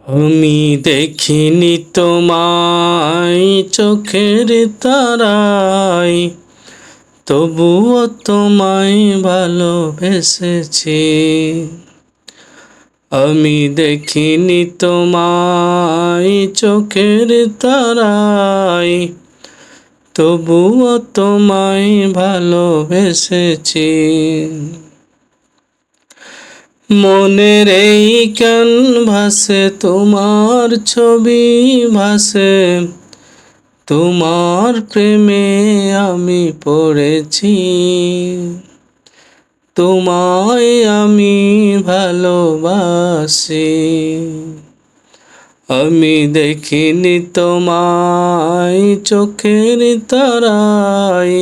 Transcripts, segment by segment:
আমি দেখিনি তোমায় চোখের তারায়, তবুও তোমায় ভালোবেসেছি। আমি দেখিনি তোমায় চোখের তারায়, তবুও তোমায় ভালোবেসেছি। মনের এই ক্যানভাসে তোমার ছবি ভাসে, তোমার প্রেমে আমি পড়েছি। তোমায় আমি ভালোবাসি। আমি দেখিনি তোমায় চোখের তারায়,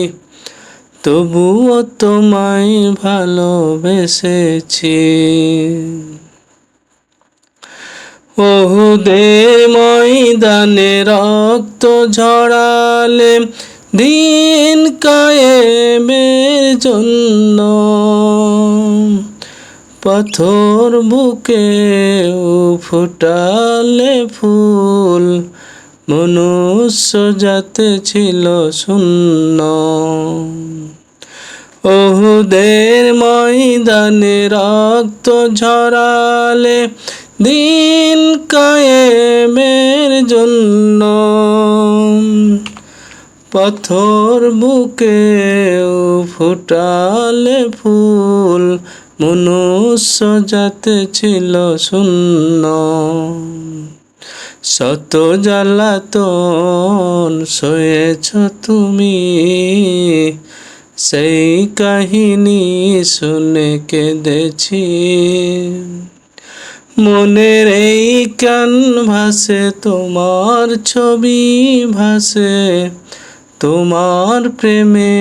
তবুও তোমায় ভালোবেসেছি। ওহুদের ময়দানে রক্ত ঝরালে দিন কায়েমের জন্য, পাথর বুকে ফুটালে ফুল, মনুষ্য জাতি ছিল শূন্য। ওহুদের ময়দানে রক্ত ঝরালে দিন কায়েমের জন্য, পাথর বুকে ফুটালে ফুল, মনুষ্য জাতি ছিল শূন্য। শত জ্বালাতন সয়েছ তুমি, সেই কাহিনী শুনে কেঁদেছি। মনের এই ক্যানভাসে তোমার ছবি ভাসে, তোমার প্রেমে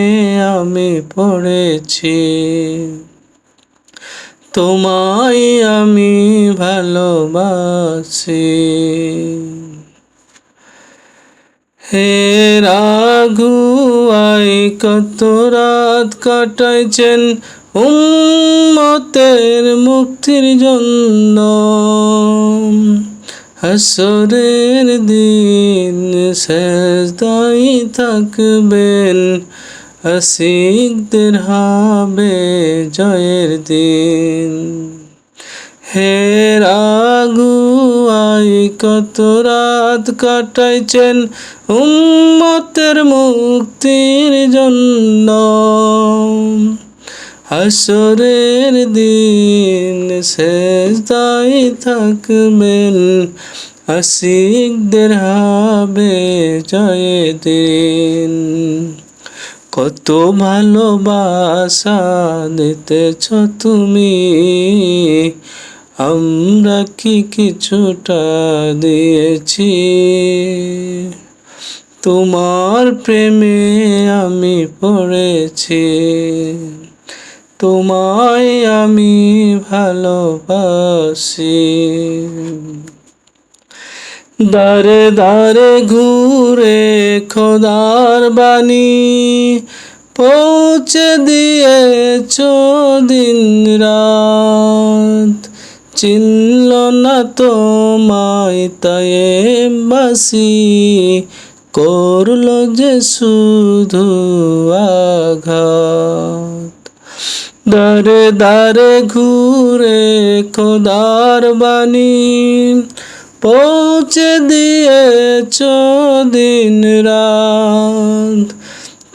আমি পড়েছি। তোমায় আমি ভালোবাসি। হে রাঘুয়াই কত রাত কাটাইছেন উম্মতের মুক্তির জন্য, হাসরের দিন সেজদায় থাকবেন, আশিকদের হবে জয়ের দিন। হে রাঘুয়াই কত রাত কাটাইছেন উম্মতের মুক্তির জন্য, হাসরের দিন সেজদায় থাকবেন, আশিকদের হবে জয়ের দিন। কত ভালোবাসা দিতেছ তুমি, আমরা কি কিছুটা দিয়েছি? তোমার প্রেমে আমি পড়েছি। তোমায় আমি ভালোবাসি। দারে দারে ঘুরে খোদার বাণী পৌঁছে দিয়েছ দিন রাত, চিনল না তোমায় তায়েববাসী, করল যে শুধু আঘাত। দারে দারে ঘুরে খোদার বাণী পৌঁছে দিয়েছ দিন রাত,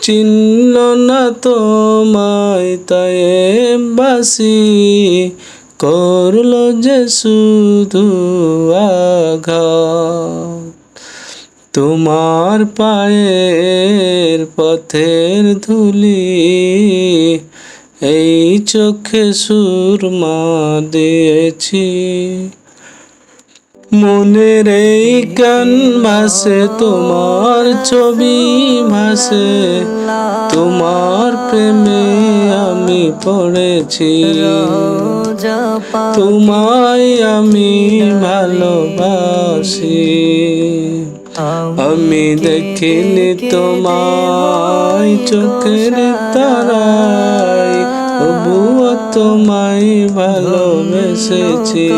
চিনল না তোমায় তায়েববাসী, করল যে শুধু আঘাত। তোমার পায়ের পথের ধুলি এই চোখে সুরমা দিয়েছি। মনের এই ক্যানভাসে তোমার ছবি ভাসে, তোমার প্রেমে আমি পড়েছি। তোমায় আমি ভালোবাসি। আমি দেখিনি তোমায় চোখের তারায়, তবুও তোমায় ভালোবেসেছি।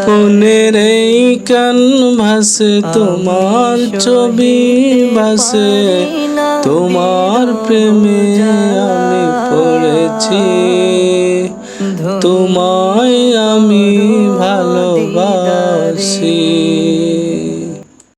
মনের এই ক্যানভাসে তোমার ছবি ভাসে, তোমার প্রেমে আমি পড়েছি, তোমায় আমি ভালোবাসি।